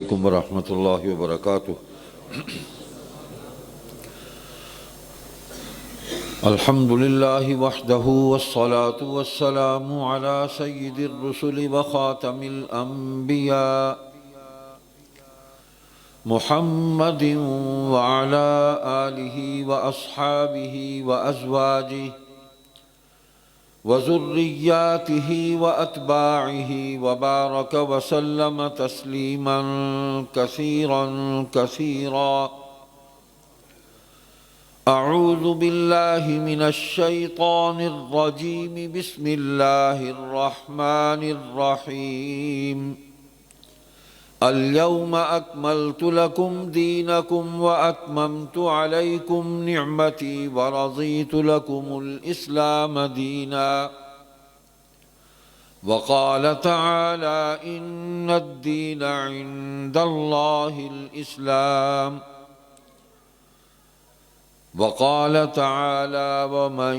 علیکم ورحمۃ اللہ وبرکاتہ۔ الحمد للہ وحدہ والصلاة والسلام علی سید الرسل وخاتم الانبیاء محمد وعلی آلہ واصحابہ وازواجہ وذریاتہ واتباعہ وبارک وسلم تسلیما کثیرا کثیرا۔ اعوذ باللہ من الشیطان الرجیم، بسم اللہ الرحمن الرحیم۔ اليوم اکملت لکم دینکم واتممت علیکم نعمتی ورضیت لکم الاسلام دینا۔ وقال تعالی ان الدین عند اللہ الاسلام۔ وقال تعالى ومن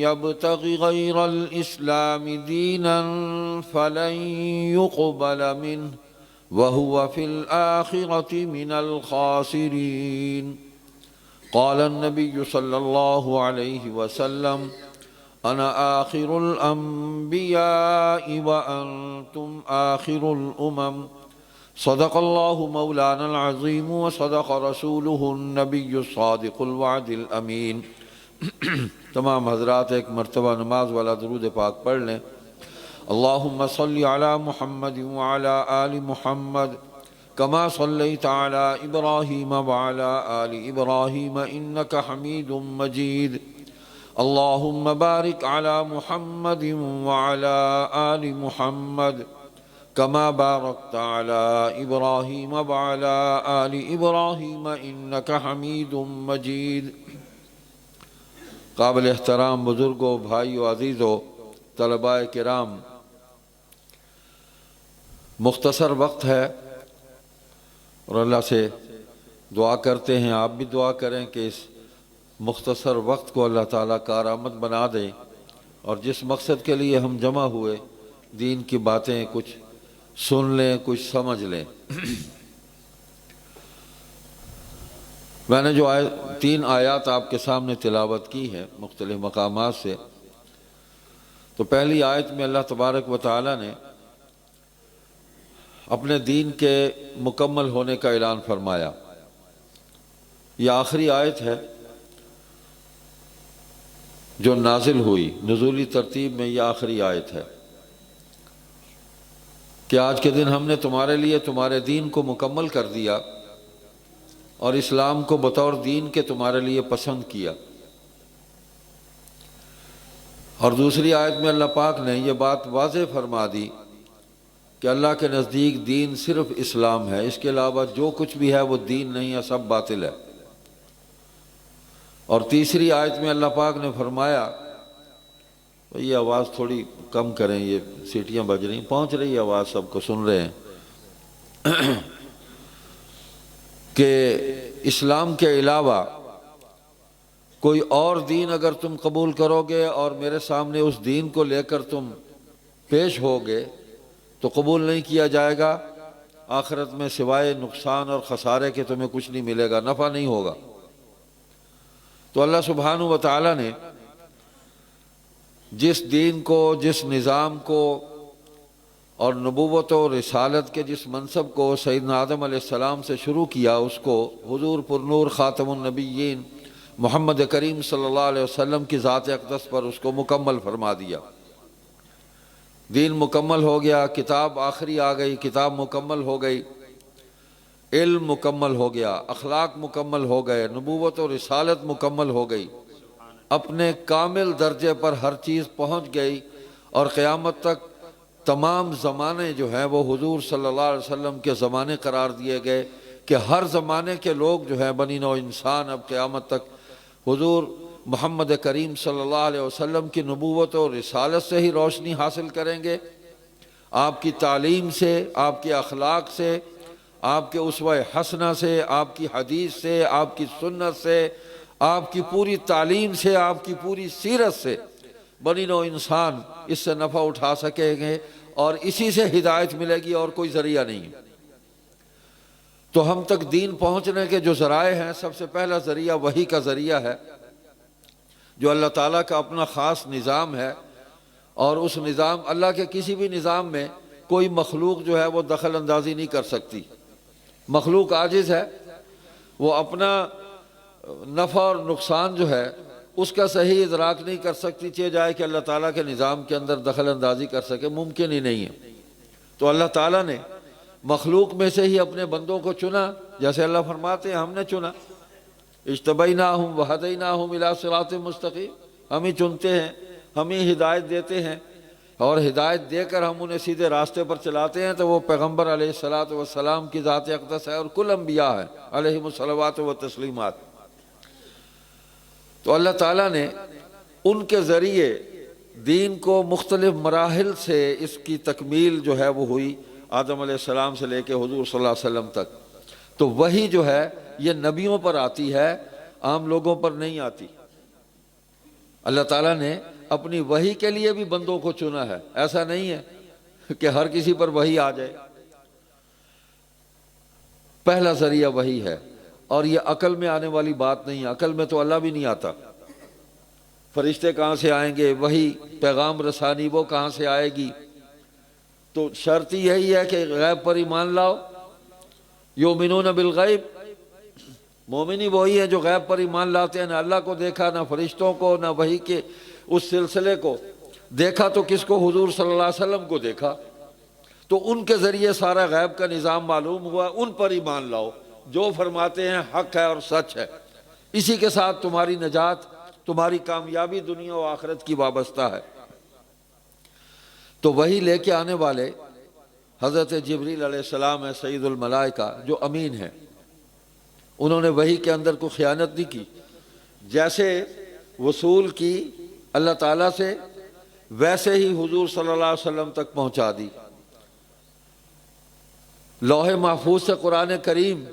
يبتغ غير الإسلام دينا فلن يقبل منه وهو في الآخرة من الخاسرين۔ قال النبي صلى الله عليه وسلم أنا آخر الأنبياء وأنتم آخر الأمم۔ صدق اللہ مولانا العظیم وصدق رسولہ النبی الصادق الوعد الامین۔ تمام حضرات ایک مرتبہ نماز والا درود پاک پڑھ لیں۔ اللہم صلی علی محمد وعلی آل محمد کما صلیت علی ابراہیم وعلی آل ابراہیم انک حمید مجید۔ اللہم بارک علی محمد وعلی آل محمد کما بارکت علی ابراہیم وعلی آل ابراہیم انک حمید مجید۔ قابل احترام بزرگوں، بھائیو، عزیزو، طلباء کرام، مختصر وقت ہے اور اللہ سے دعا کرتے ہیں، آپ بھی دعا کریں کہ اس مختصر وقت کو اللہ تعالیٰ کارآمد بنا دیں اور جس مقصد کے لیے ہم جمع ہوئے، دین کی باتیں کچھ سن لیں، کچھ سمجھ لیں۔ میں نے جو 3 آیات آپ کے سامنے تلاوت کی ہے مختلف مقامات سے، تو پہلی آیت میں اللہ تبارک و تعالی نے اپنے دین کے مکمل ہونے کا اعلان فرمایا۔ یہ آخری آیت ہے جو نازل ہوئی، نزولی ترتیب میں یہ آخری آیت ہے کہ آج کے دن ہم نے تمہارے لیے تمہارے دین کو مکمل کر دیا اور اسلام کو بطور دین کے تمہارے لیے پسند کیا۔ اور دوسری آیت میں اللہ پاک نے یہ بات واضح فرما دی کہ اللہ کے نزدیک دین صرف اسلام ہے، اس کے علاوہ جو کچھ بھی ہے وہ دین نہیں ہے، سب باطل ہے۔ اور تیسری آیت میں اللہ پاک نے فرمایا، یہ آواز تھوڑی کم کریں، یہ سیٹیاں بج رہی ہیں، پہنچ رہی ہے آواز، سب کو سن رہے ہیں، کہ اسلام کے علاوہ کوئی اور دین اگر تم قبول کرو گے اور میرے سامنے اس دین کو لے کر تم پیش ہوگے تو قبول نہیں کیا جائے گا، آخرت میں سوائے نقصان اور خسارے کے تمہیں کچھ نہیں ملے گا، نفع نہیں ہوگا۔ تو اللہ سبحانہ و تعالی نے جس دین کو، جس نظام کو اور نبوت و رسالت کے جس منصب کو سیدنا آدم علیہ السلام سے شروع کیا، اس کو حضور پر نور خاتم النبیین محمد کریم صلی اللہ علیہ وسلم کی ذات اقدس پر اس کو مکمل فرما دیا۔ دین مکمل ہو گیا، کتاب آخری آ گئی، کتاب مکمل ہو گئی، علم مکمل ہو گیا، اخلاق مکمل ہو گئے، نبوت و رسالت مکمل ہو گئی، اپنے کامل درجے پر ہر چیز پہنچ گئی، اور قیامت تک تمام زمانے جو ہیں وہ حضور صلی اللہ علیہ وسلم کے زمانے قرار دیے گئے کہ ہر زمانے کے لوگ جو ہیں بنی نوع انسان اب قیامت تک حضور محمد کریم صلی اللہ علیہ وسلم کی نبوت و رسالت سے ہی روشنی حاصل کریں گے، آپ کی تعلیم سے، آپ کے اخلاق سے، آپ کے اسوہ حسنہ سے، آپ کی حدیث سے، آپ کی سنت سے، آپ کی پوری تعلیم سے، آپ کی پوری سیرت سے بنی نوع انسان اس سے نفع اٹھا سکیں گے اور اسی سے ہدایت ملے گی، اور کوئی ذریعہ نہیں ہے۔ تو ہم تک دین پہنچنے کے جو ذرائع ہیں، سب سے پہلا ذریعہ وحی کا ذریعہ ہے، جو اللہ تعالیٰ کا اپنا خاص نظام ہے، اور اس نظام، اللہ کے کسی بھی نظام میں کوئی مخلوق جو ہے وہ دخل اندازی نہیں کر سکتی۔ مخلوق عاجز ہے، وہ اپنا نفع اور نقصان جو ہے اس کا صحیح ادراک نہیں کر سکتی، چاہے جائے کہ اللہ تعالیٰ کے نظام کے اندر دخل اندازی کر سکے، ممکن ہی نہیں ہے۔ تو اللہ تعالیٰ نے مخلوق میں سے ہی اپنے بندوں کو چنا، جیسے اللہ فرماتے ہیں ہم نے چنا، اجتبیناہم وہدیناہم الی صراط مستقیم، ہم ہی چنتے ہیں، ہم ہی ہدایت دیتے ہیں، اور ہدایت دے کر ہم انہیں سیدھے راستے پر چلاتے ہیں۔ تو وہ پیغمبر علیہ الصلاۃ والسلام کی ذات اقدس ہے، اور کل انبیاء ہیں علیہم الصلوات و تسلیمات۔ تو اللہ تعالیٰ نے ان کے ذریعے دین کو مختلف مراحل سے اس کی تکمیل جو ہے وہ ہوئی، آدم علیہ السلام سے لے کے حضور صلی اللہ علیہ وسلم تک۔ تو وہی جو ہے یہ نبیوں پر آتی ہے، عام لوگوں پر نہیں آتی۔ اللہ تعالیٰ نے اپنی وحی کے لیے بھی بندوں کو چنا ہے، ایسا نہیں ہے کہ ہر کسی پر وحی آ جائے۔ پہلا ذریعہ وحی ہے، اور یہ عقل میں آنے والی بات نہیں ہے، عقل میں تو اللہ بھی نہیں آتا۔ فرشتے کہاں سے آئیں گے، وحی پیغام رسانی وہ کہاں سے آئے گی؟ تو شرط یہی ہے کہ غیب پر ایمان لاؤ، یؤمنون بالغیب، مومنی وہی ہے جو غیب پر ایمان لاتے ہیں، نہ اللہ کو دیکھا، نہ فرشتوں کو، نہ وحی کے اس سلسلے کو دیکھا، تو کس کو؟ حضور صلی اللہ علیہ وسلم کو دیکھا۔ تو ان کے ذریعے سارا غیب کا نظام معلوم ہوا، ان پر ایمان لاؤ، جو فرماتے ہیں حق ہے اور سچ ہے، اسی کے ساتھ تمہاری نجات، تمہاری کامیابی دنیا و آخرت کی وابستہ ہے۔ تو وہی لے کے آنے والے حضرت جبریل علیہ السلام ہے، سید الملائکہ، جو امین ہیں۔ انہوں نے وحی کے اندر کوئی خیانت نہیں کی، جیسے وصول کی اللہ تعالیٰ سے، ویسے ہی حضور صلی اللہ علیہ وسلم تک پہنچا دی۔ لوح محفوظ سے قرآن کریم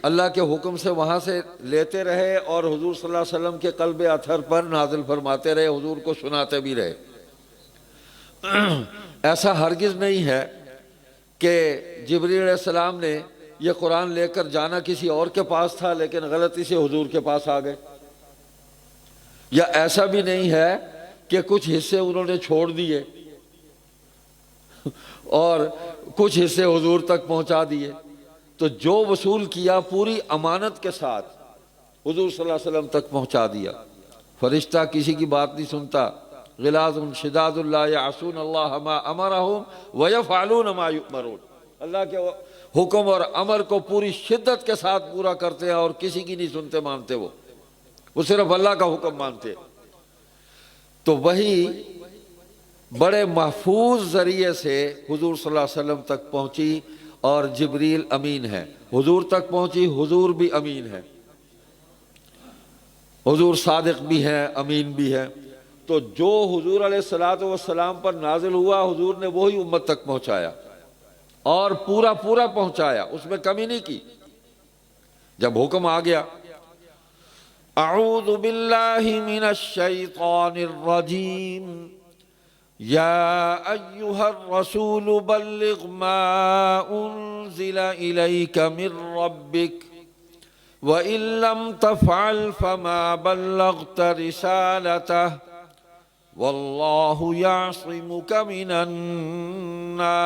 اللہ کے حکم سے وہاں سے لیتے رہے، اور حضور صلی اللہ علیہ وسلم کے قلب اطہر پر نازل فرماتے رہے، حضور کو سناتے بھی رہے۔ ایسا ہرگز نہیں ہے کہ جبریل علیہ السلام نے یہ قرآن لے کر جانا کسی اور کے پاس تھا، لیکن غلطی سے حضور کے پاس آ گئے، یا ایسا بھی نہیں ہے کہ کچھ حصے انہوں نے چھوڑ دیے اور کچھ حصے حضور تک پہنچا دیے۔ تو جو وصول کیا پوری امانت کے ساتھ حضور صلی اللہ علیہ وسلم تک پہنچا دیا۔ فرشتہ کسی کی بات نہیں سنتا، غلاظ شداد لا یعصون اللہ ما امرہم ویفعلون ما یؤمرون، اللہ کے حکم اور امر کو پوری شدت کے ساتھ پورا کرتے ہیں، اور کسی کی نہیں سنتے مانتے، وہ صرف اللہ کا حکم مانتے۔ تو وہی بڑے محفوظ ذریعے سے حضور صلی اللہ علیہ وسلم تک پہنچی، اور جبریل امین ہے، حضور تک پہنچی، حضور بھی امین ہے، حضور صادق بھی ہیں، امین بھی ہے۔ تو جو حضور علیہ الصلوۃ والسلام پر نازل ہوا، حضور نے وہی امت تک پہنچایا، اور پورا پہنچایا، اس میں کمی نہیں کی۔ جب حکم آ گیا، اعوذ باللہ من الشیطان الرجیم، یا ایہا الرسول بلغ ما انزل الیک من ربک وَإِن لَّمْ تَفْعَلْ فَمَا بَلَّغْتَ رِسَالَتَهُ وَاللَّهُ يَعْصِمُكَ مِنَ النَّاسِ۔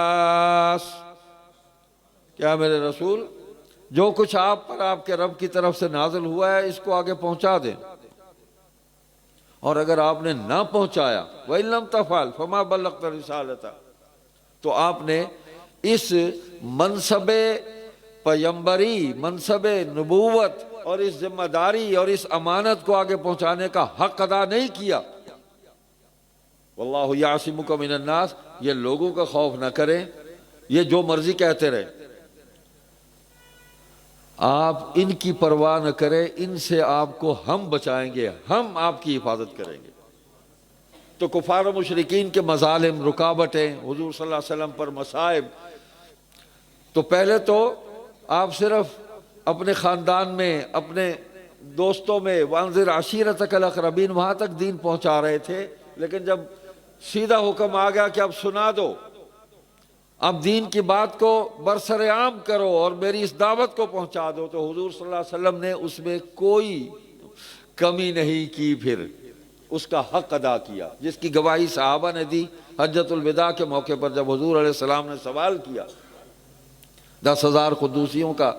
کیا میرے رسول، جو کچھ آپ پر آپ کے رب کی طرف سے نازل ہوا ہے، اس کو آگے پہنچا دیں، اور اگر آپ نے نہ پہنچایا، وَإِن لَّمْ تَفْعَلْ فَمَا بَلَّغْتَ رِسَالَتَهُ، تو آپ نے اس منصب پیمبری، منصب نبوت اور اس ذمہ داری اور اس امانت کو آگے پہنچانے کا حق ادا نہیں کیا۔ واللہ یعصمک من الناس، یہ لوگوں کا خوف نہ کریں، یہ جو مرضی کہتے رہے، آپ ان کی پرواہ نہ کریں، ان سے آپ کو ہم بچائیں گے، ہم آپ کی حفاظت کریں گے۔ تو کفار و مشرکین کے مظالم، رکاوٹیں، حضور صلی اللہ علیہ وسلم پر مصائب، تو پہلے تو آپ صرف اپنے خاندان میں، اپنے دوستوں میں، وانذر عشیرتک الاقربین، وہاں تک دین پہنچا رہے تھے، لیکن جب سیدھا حکم آ گیا کہ اب سنا دو، اب دین کی بات کو برسر عام کرو اور میری اس دعوت کو پہنچا دو، تو حضور صلی اللہ علیہ وسلم نے اس میں کوئی کمی نہیں کی، پھر اس کا حق ادا کیا، جس کی گواہی صحابہ نے دی حجۃ الوداع کے موقع پر، جب حضور علیہ السلام نے سوال کیا، 10,000 قدوسیوں کا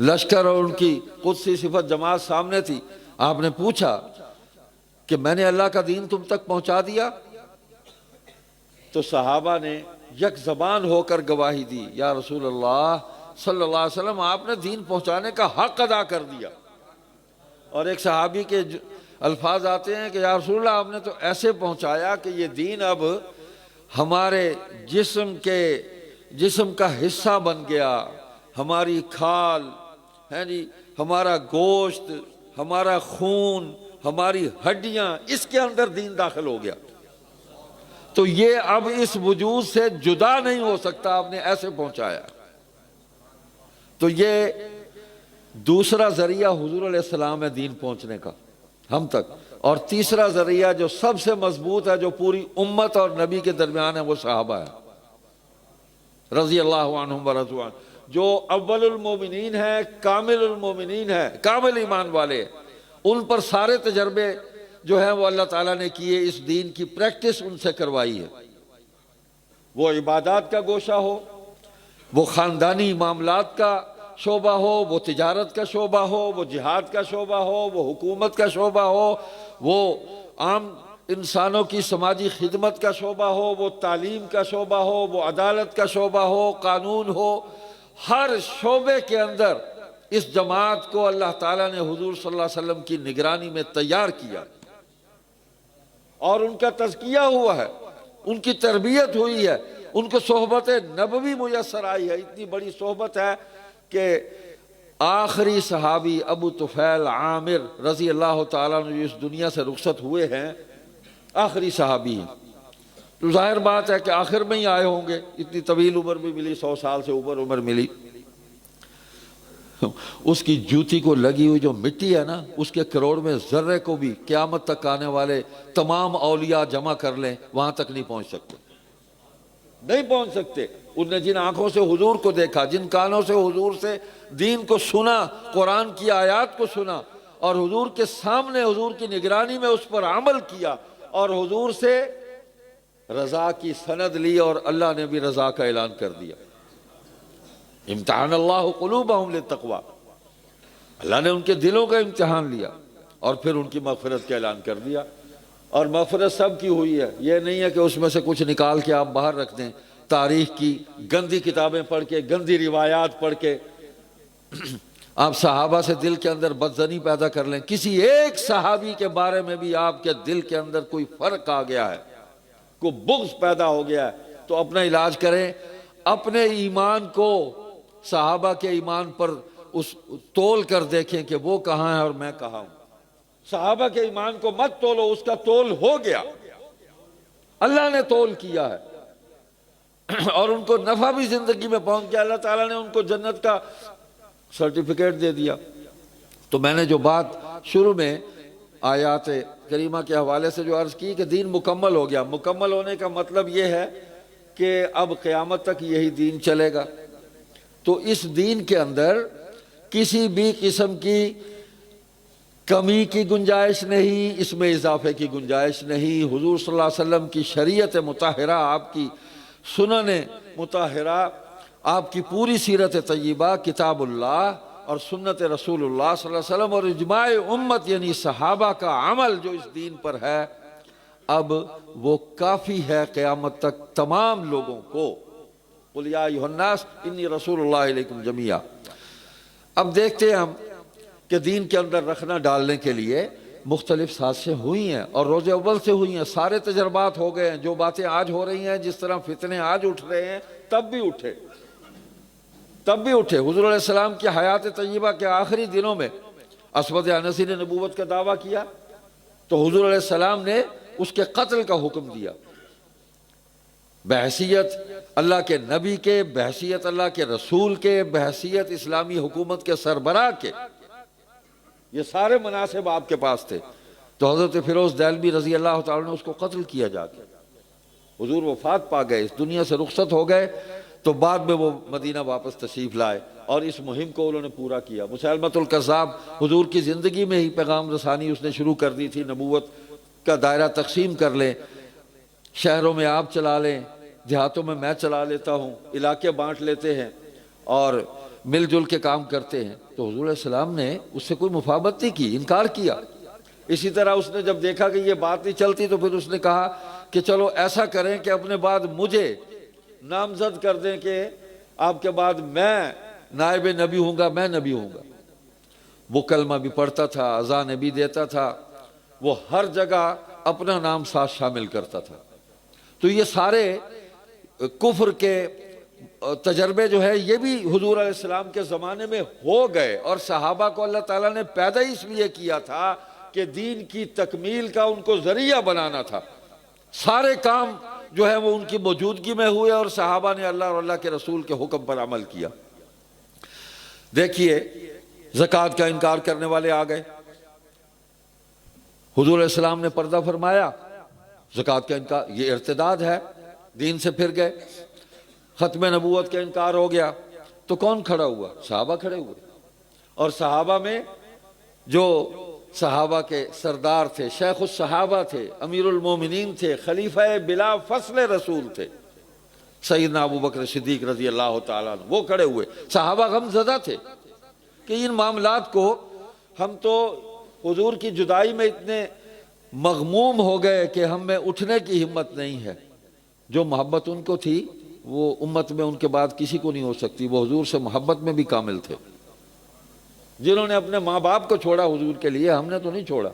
لشکر اور ان کی قدسی صفت جماعت سامنے تھی، آپ نے پوچھا کہ میں نے اللہ کا دین تم تک پہنچا دیا؟ تو صحابہ نے یک زبان ہو کر گواہی دی، یا رسول اللہ صلی اللہ علیہ وسلم، آپ نے دین پہنچانے کا حق ادا کر دیا۔ اور ایک صحابی کے الفاظ آتے ہیں کہ یا رسول اللہ، آپ نے تو ایسے پہنچایا کہ یہ دین اب ہمارے جسم کا حصہ بن گیا، ہماری کھال ہے جی، ہمارا گوشت، ہمارا خون، ہماری ہڈیاں، اس کے اندر دین داخل ہو گیا، تو یہ اب اس وجود سے جدا نہیں ہو سکتا، آپ نے ایسے پہنچایا۔ تو یہ دوسرا ذریعہ حضور علیہ السلام ہے دین پہنچنے کا ہم تک، اور تیسرا ذریعہ جو سب سے مضبوط ہے، جو پوری امت اور نبی کے درمیان ہے، وہ صحابہ ہے رضی اللہ عنہم ورضوا عنہ، جو اول المومنین ہے، کامل المومنین ہے، کامل ایمان والے، ان پر سارے تجربے جو ہیں وہ اللہ تعالیٰ نے کیے، اس دین کی پریکٹس ان سے کروائی ہے، وہ عبادات کا گوشہ ہو، وہ خاندانی معاملات کا شعبہ ہو، وہ تجارت کا شعبہ ہو، وہ جہاد کا شعبہ ہو، وہ حکومت کا شعبہ ہو، وہ عام انسانوں کی سماجی خدمت کا شعبہ ہو، وہ تعلیم کا شعبہ ہو، وہ عدالت کا شعبہ ہو، قانون ہو، ہر شعبے کے اندر اس جماعت کو اللہ تعالیٰ نے حضور صلی اللہ علیہ وسلم کی نگرانی میں تیار کیا، اور ان کا تزکیہ ہوا ہے، ان کی تربیت ہوئی ہے، ان کو صحبت نبوی میسر آئی ہے۔ اتنی بڑی صحبت ہے کہ آخری صحابی ابو طفیل عامر رضی اللہ تعالیٰ عنہ جو اس دنیا سے رخصت ہوئے ہیں، آخری صحابی ہیں، تو ظاہر بات ہے کہ آخر میں ہی آئے ہوں گے، اتنی طویل عمر بھی ملی، 100 سال سے اوپر عمر ملی۔ اس کی جوتی کو لگی ہوئی جو مٹی ہے نا، اس کے کروڑ میں ذرے کو بھی قیامت تک آنے والے تمام اولیاء جمع کر لیں، وہاں تک نہیں پہنچ سکتے، نہیں پہنچ سکتے۔ انہوں نے جن آنکھوں سے حضور کو دیکھا، جن کانوں سے حضور سے دین کو سنا، قرآن کی آیات کو سنا، اور حضور کے سامنے حضور کی نگرانی میں اس پر عمل کیا، اور حضور سے رضا کی سند لی، اور اللہ نے بھی رضا کا اعلان کر دیا۔ امتحان اللہ قلوبہم للتقوی، اللہ نے ان کے دلوں کا امتحان لیا، اور پھر ان کی مغفرت کا اعلان کر دیا، اور مغفرت سب کی ہوئی ہے، یہ نہیں ہے کہ اس میں سے کچھ نکال کے آپ باہر رکھ دیں، تاریخ کی گندی کتابیں پڑھ کے، گندی روایات پڑھ کے آپ صحابہ سے دل کے اندر بدظنی پیدا کر لیں، کسی ایک صحابی کے بارے میں بھی آپ کے دل کے اندر کوئی فرق آ گیا ہے، کوئی بغض پیدا ہو گیا ہے، تو اپنا علاج کریں، اپنے ایمان کو صحابہ کے ایمان پر اس تول کر دیکھیں کہ وہ کہاں ہے اور میں کہاں ہوں۔ صحابہ کے ایمان کو مت تولو، اس کا تول ہو گیا، اللہ نے تول کیا ہے، اور ان کو نفع بھی زندگی میں پہنچ گیا، اللہ تعالیٰ نے ان کو جنت کا سرٹیفکیٹ دے دیا۔ تو میں نے جو بات شروع میں آیات کریمہ کے حوالے سے جو عرض کی کہ دین مکمل ہو گیا، مکمل ہونے کا مطلب یہ ہے کہ اب قیامت تک یہی دین چلے گا، تو اس دین کے اندر کسی بھی قسم کی کمی کی گنجائش نہیں، اس میں اضافے کی گنجائش نہیں۔ حضور صلی اللہ علیہ وسلم کی شریعت مطہرہ، آپ کی سنن مطہرہ، آپ کی پوری سیرت طیبہ، کتاب اللہ اور سنت رسول اللہ صلی اللہ علیہ وسلم اور اجماع امت یعنی صحابہ کا عمل جو اس دین پر ہے، اب وہ کافی ہے قیامت تک تمام لوگوں کو۔ قل یا ایھا الناس انی رسول اللہ علیکم جمیعا۔ اب دیکھتے ہیں ہم کہ دین کے اندر رکھنا ڈالنے کے لیے مختلف سازشیں ہوئی ہیں، اور روز اول سے ہوئی ہیں، سارے تجربات ہو گئے ہیں، جو باتیں آج ہو رہی ہیں، جس طرح فتنے آج اٹھ رہے ہیں، تب بھی اٹھے۔ حضور علیہ السلام کی حیات طیبہ کے آخری دنوں میں اسود انسی نے نبوت کا دعویٰ کیا، تو حضور علیہ السلام نے اس کے قتل کا حکم دیا، بحیثیت اللہ کے نبی کے، بحیثیت اللہ کے رسول کے، بحیثیت اسلامی حکومت کے سربراہ کے، یہ سارے مناصب آپ کے پاس تھے، تو حضرت فیروز دہلوی رضی اللہ تعالیٰ نے اس کو قتل کیا جا کے، حضور وفات پا گئے، اس دنیا سے رخصت ہو گئے، تو بعد میں وہ مدینہ واپس تشریف لائے اور اس مہم کو انہوں نے پورا کیا۔ مسیلمۃ الکذاب حضور کی زندگی میں ہی پیغام رسانی اس نے شروع کر دی تھی، نبوت کا دائرہ تقسیم کر لیں، شہروں میں آپ چلا لیں، دیہاتوں میں میں چلا لیتا ہوں، علاقے بانٹ لیتے ہیں اور مل جل کے کام کرتے ہیں۔ تو حضور علیہ السلام نے اس سے کوئی مفاہمت نہیں کی، انکار کیا۔ اسی طرح اس نے جب دیکھا کہ یہ بات نہیں چلتی تو پھر اس نے کہا کہ چلو ایسا کریں کہ اپنے بعد مجھے نامزد کر دیں کہ آپ کے بعد میں نائب نبی ہوں گا، میں نبی ہوں گا۔ وہ کلمہ بھی پڑھتا تھا، اذان بھی دیتا تھا، وہ ہر جگہ اپنا نام ساتھ شامل کرتا تھا۔ تو یہ سارے کفر کے تجربے جو ہے یہ بھی حضور علیہ السلام کے زمانے میں ہو گئے، اور صحابہ کو اللہ تعالیٰ نے پیدا اس لیے کیا تھا کہ دین کی تکمیل کا ان کو ذریعہ بنانا تھا۔ سارے کام جو ہے وہ ان کی موجودگی میں ہوئے اور صحابہ نے اللہ اور اللہ کے رسول کے حکم پر عمل کیا۔ دیکھیے زکوٰۃ کا انکار کرنے والے آ گئے، حضور علیہ السلام نے پردہ فرمایا، زکوٰۃ کا انکار یہ ارتداد ہے، دین سے پھر گئے۔ ختم نبوت کا انکار ہو گیا تو کون کھڑا ہوا؟ صحابہ کھڑے ہوئے، اور صحابہ میں جو صحابہ کے سردار تھے، شیخ الصحابہ تھے، امیر المومنین تھے، خلیفہ بلا فصل رسول تھے، سیدنا ابو بکر صدیق رضی اللہ تعالیٰ عنہ، وہ کھڑے ہوئے۔ صحابہ غم زدہ تھے کہ ان معاملات کو ہم تو حضور کی جدائی میں اتنے مغموم ہو گئے کہ ہم میں اٹھنے کی ہمت نہیں ہے۔ جو محبت ان کو تھی وہ امت میں ان کے بعد کسی کو نہیں ہو سکتی۔ وہ حضور سے محبت میں بھی کامل تھے، جنہوں نے اپنے ماں باپ کو چھوڑا حضور کے لیے، ہم نے تو نہیں چھوڑا۔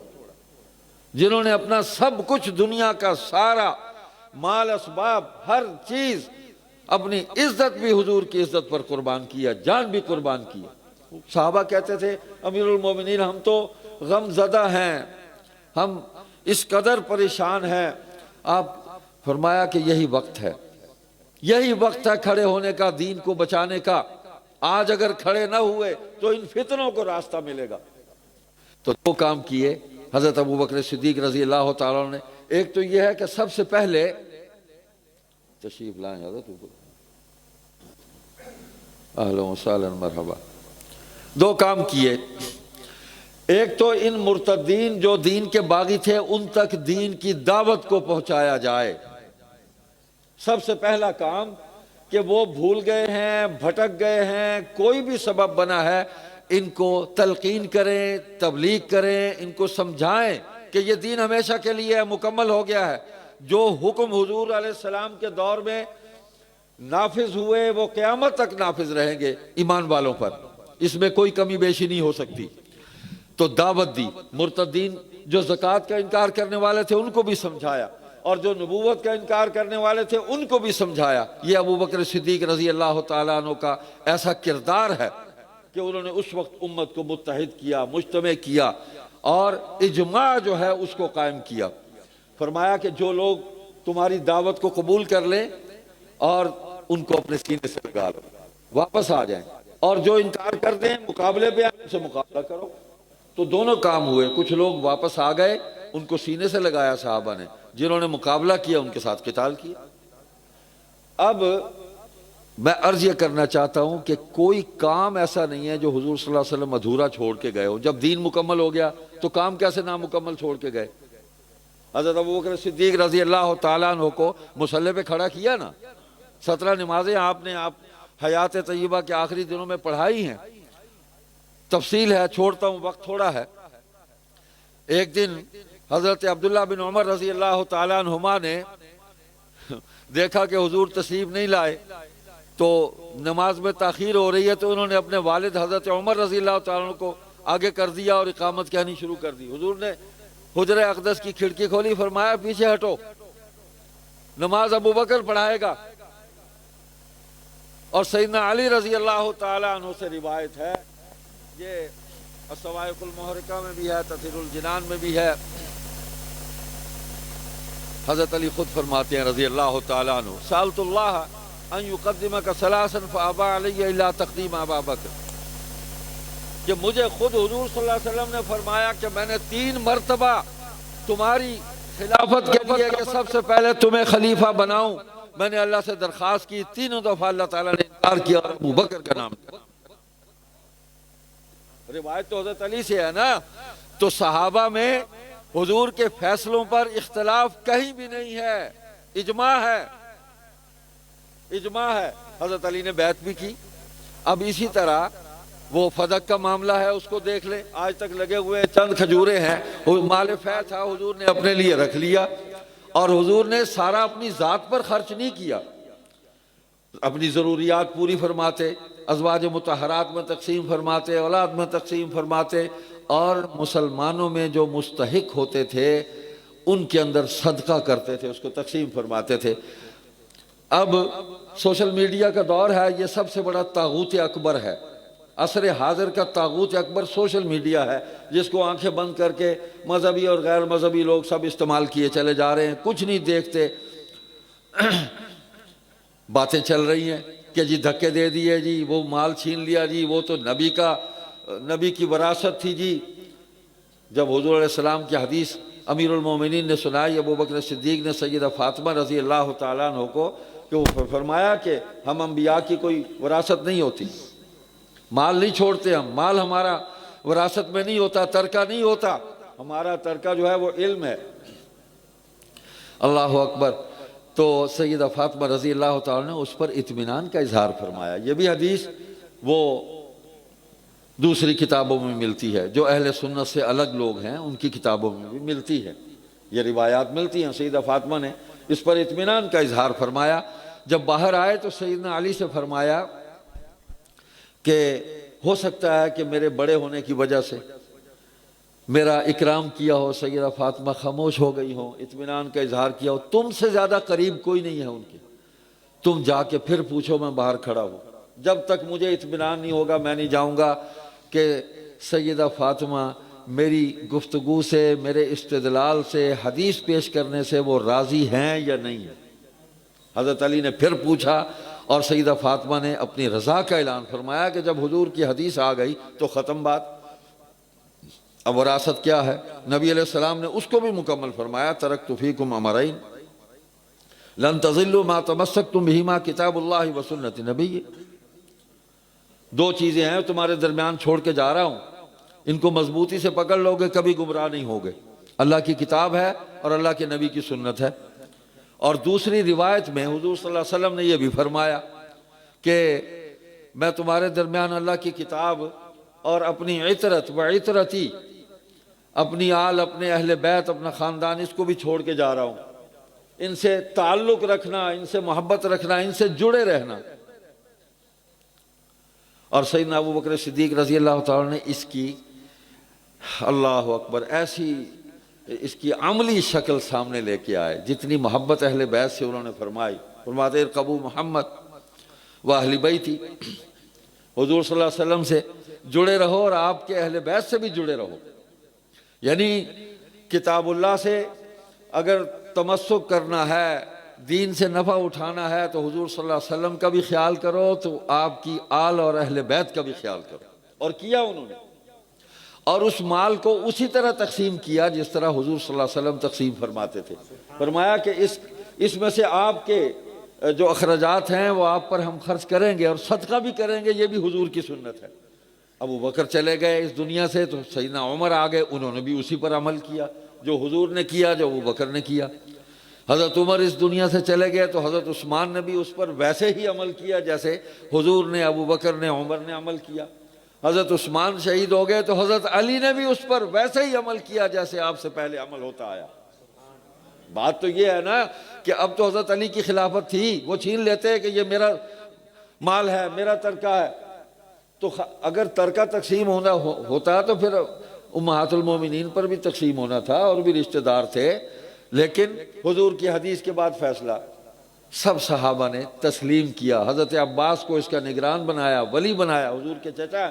جنہوں نے اپنا سب کچھ، دنیا کا سارا مال اسباب، ہر چیز، اپنی عزت بھی حضور کی عزت پر قربان کیا، جان بھی قربان کیا۔ صحابہ کہتے تھے امیر المومنین ہم تو غم زدہ ہیں، ہم اس قدر پریشان ہیں۔ آپ فرمایا کہ یہی وقت ہے، یہی وقت ہے کھڑے ہونے کا، دین کو بچانے کا۔ آج اگر کھڑے نہ ہوئے تو ان فتنوں کو راستہ ملے گا۔ تو دو کام کیے حضرت ابو بکر صدیق رضی اللہ تعالیٰ عنہ نے۔ ایک تو یہ ہے کہ سب سے پہلے تشریف لائیں حضرت، اہلا وسہلا مرحبا۔ دو کام کیے، ایک تو ان مرتدین جو دین کے باغی تھے ان تک دین کی دعوت کو پہنچایا جائے۔ سب سے پہلا کام کہ وہ بھول گئے ہیں، بھٹک گئے ہیں، کوئی بھی سبب بنا ہے، ان کو تلقین کریں، تبلیغ کریں، ان کو سمجھائیں کہ یہ دین ہمیشہ کے لیے ہے، مکمل ہو گیا ہے۔ جو حکم حضور علیہ السلام کے دور میں نافذ ہوئے وہ قیامت تک نافذ رہیں گے ایمان والوں پر، اس میں کوئی کمی بیشی نہیں ہو سکتی۔ تو دعوت دی، مرتدین جو زکوٰۃ کا انکار کرنے والے تھے ان کو بھی سمجھایا، اور جو نبوت کا انکار کرنے والے تھے ان کو بھی سمجھایا۔ یہ ابو بکر صدیق رضی اللہ تعالیٰ عنہ کا ایسا کردار ہے کہ انہوں نے اس وقت امت کو متحد کیا، مجتمع کیا، اور اجماع جو ہے اس کو قائم کیا۔ فرمایا کہ جو لوگ تمہاری دعوت کو قبول کر لیں اور ان کو اپنے سینے سے لگا لو، واپس آ جائیں، اور جو انکار کر دیں مقابلے پہ ان سے مقابلہ کرو۔ تو دونوں کام ہوئے، کچھ لوگ واپس آ گئے، ان کو سینے سے لگایا صحابہ نے، جنہوں نے مقابلہ کیا ان کے ساتھ قتال کیا۔ اب میں عرض یہ کرنا چاہتا ہوں کہ کوئی کام ایسا نہیں ہے جو حضور صلی اللہ علیہ وسلم ادھورا چھوڑ کے گئے ہو۔ جب دین مکمل ہو گیا تو کام کیسے نامکمل چھوڑ کے گئے؟ حضرت ابو بکر صدیق رضی اللہ تعالیٰ عنہ کو مصلی پہ کھڑا کیا نا، 17 نمازیں آپ نے حیات طیبہ کے آخری دنوں میں پڑھائی ہیں۔ تفصیل ہے، چھوڑتا ہوں، وقت تھوڑا ہے۔ ایک دن حضرت عبداللہ بن عمر رضی اللہ تعالیٰ عنہما نے دیکھا کہ حضور تشریف نہیں لائے، تو نماز میں تاخیر ہو رہی ہے، تو انہوں نے اپنے والد حضرت عمر رضی اللہ تعالیٰ عنہ کو آگے کر دیا اور اقامت کہنی شروع کر دی۔ حضور نے حجرہ اقدس کی کھڑکی کھولی، فرمایا پیچھے ہٹو، نماز ابو بکر پڑھائے گا۔ اور سیدنا علی رضی اللہ تعالیٰ عنہ سے روایت ہے، یہ الصواعق المحرقہ میں بھی ہے، تطہیر الجنان میں بھی ہے، حضرت علی خود فرماتے ہیں رضی اللہ تعالیٰ عنہ، سألت اللہ ان یقدمک ثلاثا فابى علی الا تقدیم ابا بکر، کہ مجھے خود حضور صلی اللہ علیہ وسلم نے فرمایا کہ میں نے 3 مرتبہ تمہاری خلافت کے لیے کہ سب سے پہلے تمہیں خلیفہ بناؤں، میں نے اللہ سے درخواست کی، تینوں دفعہ اللہ تعالیٰ نے انکار کیا اور ابو بکر کا نام دیا۔ روایت تو حضرت علی سے ہے نا، تو صحابہ میں حضور کے فیصلوں پر اختلاف کہیں بھی نہیں ہے، اجماع ہے، اجماع ہے۔ حضرت علی نے بیعت بھی کی۔ اب اسی طرح وہ فدق کا معاملہ ہے، اس کو دیکھ لیں، آج تک لگے ہوئے چند کھجورے ہیں، مال فیض تھا، حضور نے اپنے لیے رکھ لیا، اور حضور نے سارا اپنی ذات پر خرچ نہیں کیا، اپنی ضروریات پوری فرماتے، ازواج مطہرات میں تقسیم فرماتے، اولاد میں تقسیم فرماتے، اور مسلمانوں میں جو مستحق ہوتے تھے ان کے اندر صدقہ کرتے تھے، اس کو تقسیم فرماتے تھے۔ اب سوشل میڈیا کا دور ہے، یہ سب سے بڑا طاغوت اکبر ہے، عصر حاضر کا طاغوت اکبر سوشل میڈیا ہے، جس کو آنکھیں بند کر کے مذہبی اور غیر مذہبی لوگ سب استعمال کیے چلے جا رہے ہیں، کچھ نہیں دیکھتے۔ باتیں چل رہی ہیں کہ جی دھکے دے دیے جی، وہ مال چھین لیا جی، وہ تو نبی کی وراثت تھی جی۔ جب حضور علیہ السلام کی حدیث امیر المومنین نے سنائی ابو بکر صدیق نے سیدہ فاطمہ رضی اللہ تعالیٰ عنہ کو، کہ وہ فرمایا کہ ہم انبیاء کی کوئی وراثت نہیں ہوتی، مال نہیں چھوڑتے ہم، مال ہمارا وراثت میں نہیں ہوتا، ترکہ نہیں ہوتا، ہمارا ترکہ جو ہے وہ علم ہے۔ اللہ اکبر۔ تو سیدہ فاطمہ رضی اللہ تعالیٰ نے اس پر اطمینان کا اظہار فرمایا۔ یہ بھی حدیث وہ دوسری کتابوں میں ملتی ہے، جو اہل سنت سے الگ لوگ ہیں ان کی کتابوں میں بھی ملتی ہے، یہ روایات ملتی ہیں۔ سیدہ فاطمہ نے اس پر اطمینان کا اظہار فرمایا۔ جب باہر آئے تو سیدنا علی سے فرمایا کہ ہو سکتا ہے کہ میرے بڑے ہونے کی وجہ سے میرا اکرام کیا ہو، سیدہ فاطمہ خاموش ہو گئی ہو، اطمینان کا اظہار کیا ہو، تم سے زیادہ قریب کوئی نہیں ہے ان کے، تم جا کے پھر پوچھو، میں باہر کھڑا ہوں، جب تک مجھے اطمینان نہیں ہوگا میں نہیں جاؤں گا کہ سیدہ فاطمہ میری گفتگو سے، میرے استدلال سے، حدیث پیش کرنے سے وہ راضی ہیں یا نہیں ہیں۔ حضرت علی نے پھر پوچھا اور سیدہ فاطمہ نے اپنی رضا کا اعلان فرمایا کہ جب حضور کی حدیث آ گئی تو ختم بات۔ اب وراثت کیا ہے؟ نبی علیہ السلام نے اس کو بھی مکمل فرمایا، ترکت فیکم امرین لن تضلوا ما تمسکتم بہما کتاب اللہ و سنت نبی۔ دو چیزیں ہیں تمہارے درمیان چھوڑ کے جا رہا ہوں، ان کو مضبوطی سے پکڑ لو گے کبھی گمراہ نہیں ہوگے، اللہ کی کتاب ہے اور اللہ کے نبی کی سنت ہے۔ اور دوسری روایت میں حضور صلی اللہ علیہ وسلم نے یہ بھی فرمایا کہ میں تمہارے درمیان اللہ کی کتاب اور اپنی عطرت و عطرتی، اپنی آل، اپنے اہل بیت، اپنا خاندان، اس کو بھی چھوڑ کے جا رہا ہوں، ان سے تعلق رکھنا، ان سے محبت رکھنا، ان سے جڑے رہنا۔ اور سیدنا ابو بکر صدیق رضی اللہ تعالیٰ نے اس کی، اللہ اکبر، ایسی اس کی عملی شکل سامنے لے کے آئے، جتنی محبت اہل بیت سے انہوں نے فرمائی۔ فرماتے ارقبوا محمد و اہل بیتی، حضور صلی اللہ علیہ وسلم سے جڑے رہو اور آپ کے اہل بیت سے بھی جڑے رہو۔ یعنی کتاب اللہ سے اگر تمسک کرنا ہے، دین سے نفع اٹھانا ہے، تو حضور صلی اللہ علیہ وسلم کا بھی خیال کرو، تو آپ کی آل اور اہل بیت کا بھی خیال کرو۔ اور کیا انہوں نے، اور اس مال کو اسی طرح تقسیم کیا جس طرح حضور صلی اللہ علیہ وسلم تقسیم فرماتے تھے۔ فرمایا کہ اس میں سے آپ کے جو اخراجات ہیں وہ آپ پر ہم خرچ کریں گے اور صدقہ بھی کریں گے، یہ بھی حضور کی سنت ہے۔ ابو بکر چلے گئے اس دنیا سے تو سیدنا عمر آ گئے، انہوں نے بھی اسی پر عمل کیا جو حضور نے کیا، جو ابو بکر نے کیا۔ حضرت عمر اس دنیا سے چلے گئے تو حضرت عثمان نے بھی اس پر ویسے ہی عمل کیا جیسے حضور نے، ابو بکر نے، عمر نے عمل کیا۔ حضرت عثمان شہید ہو گئے تو حضرت علی نے بھی اس پر ویسے ہی عمل کیا جیسے آپ سے پہلے عمل ہوتا آیا۔ بات تو یہ ہے نا کہ اب تو حضرت علی کی خلافت تھی، وہ چھین لیتے کہ یہ میرا مال ہے، میرا ترکہ ہے، تو اگر ترکہ تقسیم ہوتا تو پھر امہات المومنین پر بھی تقسیم ہونا تھا اور بھی رشتہ دار تھے۔ لیکن حضور کی حدیث کے بعد فیصلہ سب صحابہ نے تسلیم کیا۔ حضرت عباس کو اس کا نگران بنایا، ولی بنایا، حضور کے چچا،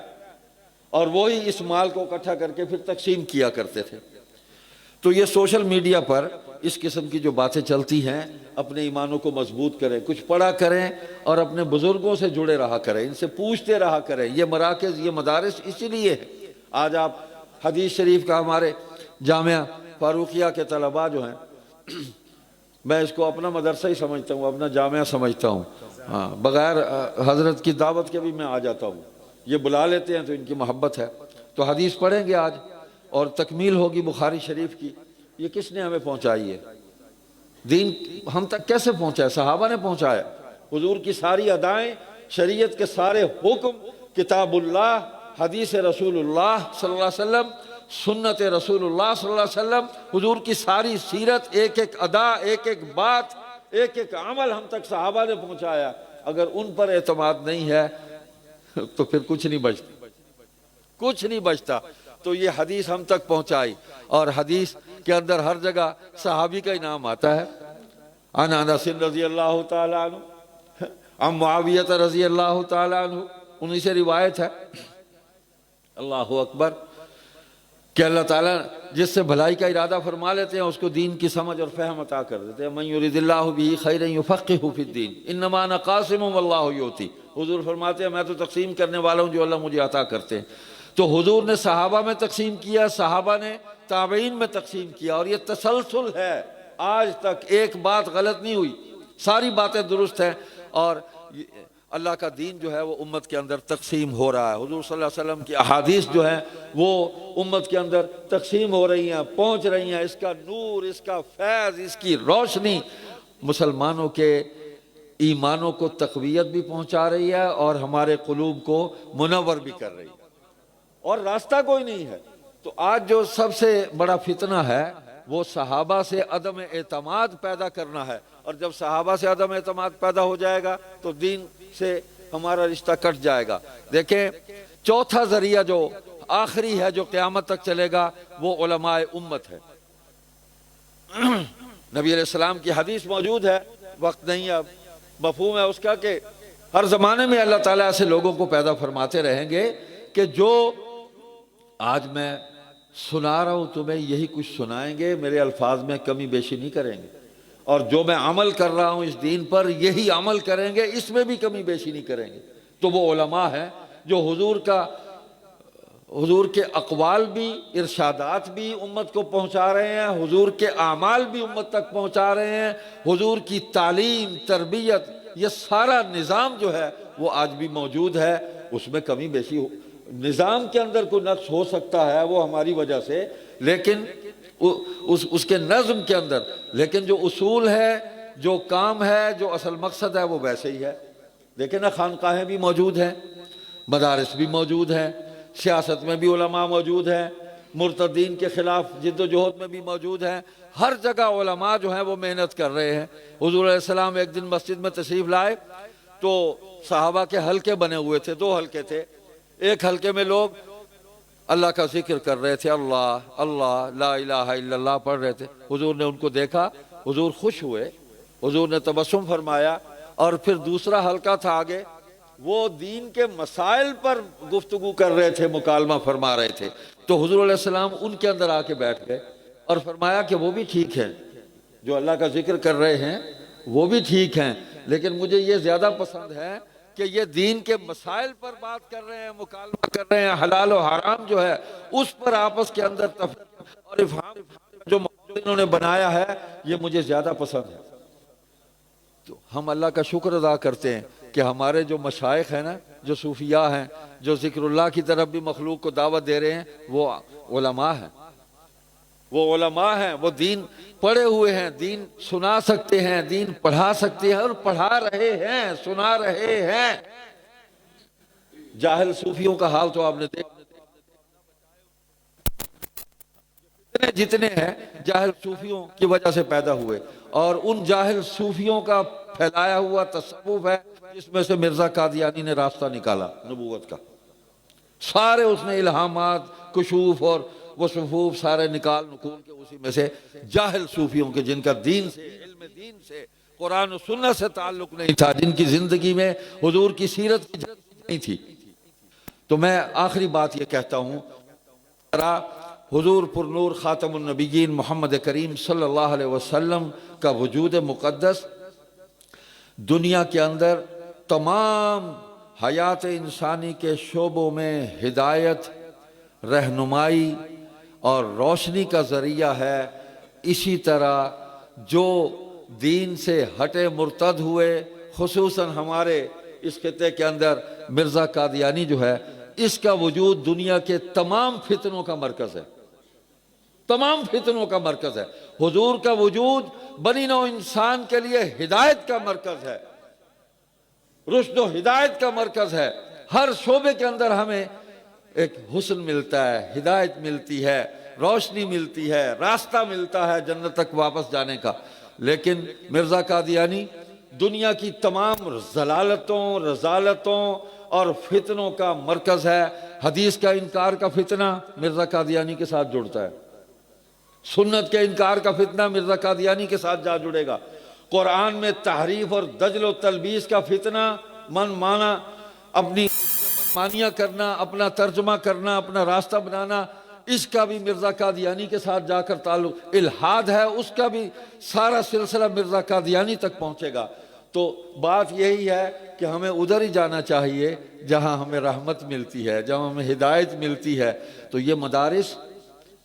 اور وہی اس مال کو اکٹھا کر کے پھر تقسیم کیا کرتے تھے۔ تو یہ سوشل میڈیا پر اس قسم کی جو باتیں چلتی ہیں، اپنے ایمانوں کو مضبوط کریں، کچھ پڑھا کریں اور اپنے بزرگوں سے جڑے رہا کریں، ان سے پوچھتے رہا کریں۔ یہ مراکز، یہ مدارس اسی لیے ہے۔ آج آپ حدیث شریف کا، ہمارے جامعہ فاروقیہ کے طلباء جو ہیں میں اس کو اپنا مدرسہ ہی سمجھتا ہوں، اپنا جامعہ سمجھتا ہوں، ہاں، بغیر حضرت کی دعوت کے بھی میں آ جاتا ہوں، یہ بلا لیتے ہیں تو ان کی محبت ہے۔ تو حدیث پڑھیں گے آج اور تکمیل ہوگی بخاری شریف کی۔ یہ کس نے ہمیں پہنچائی ہے؟ دین ہم تک کیسے پہنچا ہے؟ صحابہ نے پہنچایا۔ حضور کی ساری ادائیں، شریعت کے سارے حکم، کتاب اللہ، حدیث رسول اللہ صلی اللہ علیہ وسلم، سنت رسول اللہ صلی اللہ علیہ وسلم، حضور کی ساری سیرت، ایک ایک ادا، ایک ایک بات، ایک ایک عمل ہم تک صحابہ نے پہنچایا۔ اگر ان پر اعتماد نہیں ہے تو پھر کچھ نہیں بچتا، کچھ نہیں بچتا۔ تو یہ حدیث ہم تک پہنچائی، اور حدیث کے اندر ہر جگہ صحابی کا نام آتا ہے۔ عن انس رضی اللہ تعالیٰ عنہ، عن معاویہ رضی اللہ تعالیٰ عنہ، انہی سے روایت ہے۔ اللہ اکبر، کہ اللہ تعالیٰ جس سے بھلائی کا ارادہ فرما لیتے ہیں اس کو دین کی سمجھ اور فہم عطا کر دیتے ہیں۔ من یرید اللہ بہ خیرا یفقہہ فی الدین انما انا قاسم واللہ یؤتی۔ حضور فرماتے ہیں میں تو تقسیم کرنے والا ہوں جو اللہ مجھے عطا کرتے ہیں۔ تو حضور نے صحابہ میں تقسیم کیا، صحابہ نے تابعین میں تقسیم کیا، اور یہ تسلسل ہے، آج تک ایک بات غلط نہیں ہوئی، ساری باتیں درست ہیں، اور اللہ کا دین جو ہے وہ امت کے اندر تقسیم ہو رہا ہے۔ حضور صلی اللہ علیہ وسلم کی احادیث جو ہیں وہ امت کے اندر تقسیم ہو رہی ہیں، پہنچ رہی ہیں۔ اس کا نور، اس کا فیض، اس کی روشنی مسلمانوں کے ایمانوں کو تقویت بھی پہنچا رہی ہے اور ہمارے قلوب کو منور بھی کر رہی ہے، اور راستہ کوئی نہیں ہے۔ تو آج جو سب سے بڑا فتنہ ہے وہ صحابہ سے عدم اعتماد پیدا کرنا ہے، اور جب صحابہ سے عدم اعتماد پیدا ہو جائے گا تو دین سے ہمارا رشتہ کٹ جائے گا۔ دیکھیں، چوتھا ذریعہ جو آخری ہے جو قیامت تک چلے گا وہ علماء امت ہے۔ نبی علیہ السلام کی حدیث موجود ہے، وقت نہیں، اب مفہوم ہے اس کا کہ ہر زمانے میں اللہ تعالیٰ ایسے لوگوں کو پیدا فرماتے رہیں گے کہ جو آج میں سنا رہا ہوں تمہیں یہی کچھ سنائیں گے، میرے الفاظ میں کمی بیشی نہیں کریں گے، اور جو میں عمل کر رہا ہوں اس دین پر یہی عمل کریں گے، اس میں بھی کمی بیشی نہیں کریں گے۔ تو وہ علماء ہیں جو حضور کے اقوال بھی، ارشادات بھی امت کو پہنچا رہے ہیں، حضور کے اعمال بھی امت تک پہنچا رہے ہیں، حضور کی تعلیم، تربیت، یہ سارا نظام جو ہے وہ آج بھی موجود ہے۔ اس میں کمی بیشی نظام کے اندر کوئی نقص ہو سکتا ہے وہ ہماری وجہ سے، لیکن اس کے نظم کے اندر، لیکن جو اصول ہے، جو کام ہے، جو اصل مقصد ہے وہ ویسے ہی ہے۔ دیکھیں نا، خانقاہیں بھی موجود ہیں، مدارس بھی موجود ہیں، سیاست میں بھی علماء موجود ہیں، مرتدین کے خلاف جد و جہد میں بھی موجود ہیں، ہر جگہ علماء جو ہیں وہ محنت کر رہے ہیں۔ حضور علیہ السلام ایک دن مسجد میں تشریف لائے تو صحابہ کے حلقے بنے ہوئے تھے، 2 حلقے تھے، ایک حلقے میں لوگ اللہ کا ذکر کر رہے تھے، اللہ اللہ لا الہ الا اللہ پڑھ رہے تھے۔ حضور نے ان کو دیکھا، حضور خوش ہوئے، حضور نے تبسم فرمایا، اور پھر دوسرا حلقہ تھا آگے، وہ دین کے مسائل پر گفتگو کر رہے تھے، مکالمہ فرما رہے تھے۔ تو حضور علیہ السلام ان کے اندر آ کے بیٹھ گئے اور فرمایا کہ وہ بھی ٹھیک ہے، جو اللہ کا ذکر کر رہے ہیں وہ بھی ٹھیک ہیں، لیکن مجھے یہ زیادہ پسند ہے کہ یہ دین کے مسائل پر بات کر رہے ہیں، مکالمہ کر رہے ہیں، حلال و حرام جو ہے اس پر آپس کے اندر تفریق اور افہام جو انہوں نے بنایا ہے یہ مجھے زیادہ پسند ہے۔ تو ہم اللہ کا شکر ادا کرتے ہیں کہ ہمارے جو مشائخ ہیں نا، جو صوفیاء ہیں، جو ذکر اللہ کی طرف بھی مخلوق کو دعوت دے رہے ہیں، وہ علماء ہیں، وہ علماء ہیں، وہ دین پڑھے ہوئے ہیں، دین سنا سکتے ہیں، دین پڑھا سکتے ہیں، اور پڑھا رہے ہیں، سنا رہے ہیں۔ جاہل صوفیوں کا حال تو آپ نے دیکھا، جتنے ہیں جاہل صوفیوں کی وجہ سے پیدا ہوئے، اور ان جاہل صوفیوں کا پھیلایا ہوا تصوف ہے جس میں سے مرزا قادیانی نے راستہ نکالا نبوت کا، سارے اس نے الہامات، کشوف اور وہ صفوف سارے نکال نکول کے اسی میں سے جاہل صوفیوں کے، جن کا دین سے، علم دین سے، قرآن و سنت سے تعلق نہیں تھا، جن کی زندگی میں حضور کی سیرت کی جھلک نہیں تھی۔ تو میں آخری بات یہ کہتا ہوں، حضور پر نور خاتم النبیین محمد کریم صلی اللہ علیہ وسلم کا وجود مقدس دنیا کے اندر تمام حیات انسانی کے شعبوں میں ہدایت، رہنمائی اور روشنی کا ذریعہ ہے۔ اسی طرح جو دین سے ہٹے مرتد ہوئے، خصوصاً ہمارے اس خطے کے اندر مرزا قادیانی جو ہے، اس کا وجود دنیا کے تمام فتنوں کا مرکز ہے، تمام فتنوں کا مرکز ہے۔ حضور کا وجود بنی نوع انسان کے لیے ہدایت کا مرکز ہے، رشد و ہدایت کا مرکز ہے۔ ہر شعبے کے اندر ہمیں ایک حسن ملتا ہے، ہدایت ملتی ہے، روشنی ملتی ہے، راستہ ملتا ہے جنت تک واپس جانے کا۔ لیکن مرزا قادیانی دنیا کی تمام ضلالتوں، رذالتوں اور فتنوں کا مرکز ہے۔ حدیث کا انکار کا فتنہ مرزا قادیانی کے ساتھ جڑتا ہے، سنت کے انکار کا فتنہ مرزا قادیانی کے ساتھ جا جڑے گا، قرآن میں تحریف اور دجل و تلبیس کا فتنہ، من مانا، اپنی مانیاں کرنا، اپنا ترجمہ کرنا، اپنا راستہ بنانا، اس کا بھی مرزا قادیانی کے ساتھ جا کر تعلق، الحاد ہے اس کا بھی سارا سلسلہ مرزا قادیانی تک پہنچے گا۔ تو بات یہی ہے کہ ہمیں ادھر ہی جانا چاہیے جہاں ہمیں رحمت ملتی ہے، جہاں ہمیں ہدایت ملتی ہے۔ تو یہ مدارس،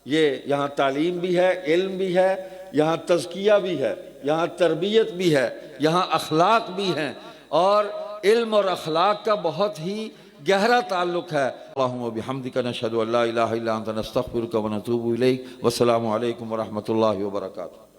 یہ یہاں تعلیم بھی ہے، علم بھی ہے، یہاں تزکیہ بھی ہے، یہاں تربیت بھی ہے، یہاں اخلاق بھی ہیں، اور علم اور اخلاق کا بہت ہی گہرا تعلق ہے۔ اللہم بحمدک نشہد ان لا الہ الا انت نستغفرک ونتوب الیک، والسلام علیکم ورحمۃ اللہ وبرکاتہ۔